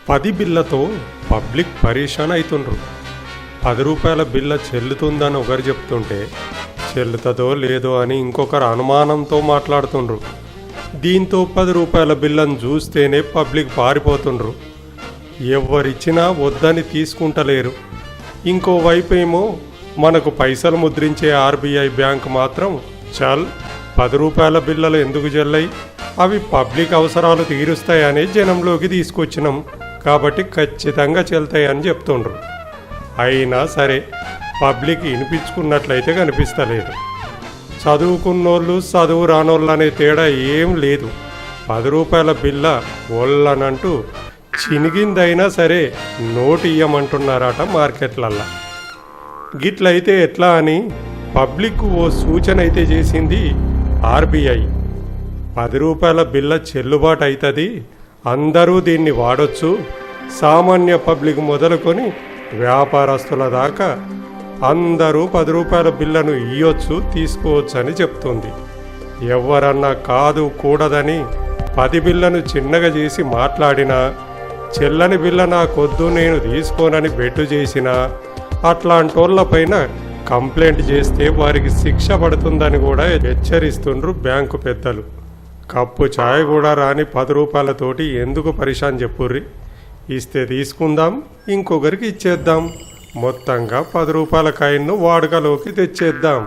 10 బిల్లతో public పరేషాన్ అవుతుండ్రు. 10 రూపాయల బిల్ల చెల్లుతుందని ఒకరు చెప్తుంటే చెల్లుతుందో లేదో అని ఇంకొకరు అనుమానంతో మాట్లాడుతుండ్రు. దీంతో 10 రూపాయల బిల్లను చూస్తేనే పబ్లిక్ పారిపోతుండ్రు. ఎవరిచ్చినా వద్దని తీసుకుంటలేరు. ఇంకోవైపు ఏమో మనకు పైసలు ముద్రించే ఆర్బీఐ బ్యాంక్ మాత్రం చల్ 10 రూపాయల బిల్లలు ఎందుకు చెల్లయి, అవి పబ్లిక్ అవసరాలు తీరుస్తాయని జనంలోకి తీసుకొచ్చినాం కాబట్టి ఖచ్చితంగా చెల్తాయని చెప్తుండ్రు. అయినా సరే పబ్లిక్ వినిపించుకున్నట్లయితే కనిపిస్తలేదు. చదువుకున్నోళ్ళు చదువు రానోళ్ళు అనే తేడా ఏం లేదు. 10 రూపాయల బిల్ల ఒళ్ళనంటూ చినిగిందైనా సరే నోటు ఇయ్యమంటున్నారట మార్కెట్లల్లా. గిట్లయితే ఎట్లా అని పబ్లిక్ ఓ సూచన అయితే చేసింది ఆర్బీఐ. 10 రూపాయల బిల్ల చెల్లుబాటు అవుతుంది, అందరూ దీన్ని వాడొచ్చు, సామాన్య పబ్లిక్ మొదలుకొని వ్యాపారస్తుల దాకా అందరూ 10 రూపాయల బిల్లను ఇయ్యొచ్చు, తీసుకోవచ్చు అని చెప్తుంది. ఎవరన్నా కాదు కూడదని 10 బిల్లను చిన్నగా చేసి మాట్లాడినా, చెల్లని బిల్ల నాకొద్దు నేను తీసుకోనని బెట్టు చేసినా అట్లాంటోళ్ళపైన కంప్లైంట్ చేస్తే వారికి శిక్ష పడుతుందని కూడా హెచ్చరిస్తుండ్రు బ్యాంకు పెద్దలు. కప్పు ఛాయ్ కూడా రాని 10 రూపాయలతోటి ఎందుకు పరిశాన్ చెప్పుర్రి. ఇస్తే తీసుకుందాం, ఇంకొకరికి ఇచ్చేద్దాం, మొత్తంగా 10 రూపాయల కాయిన్ను వాడుకలోకి తెచ్చేద్దాం.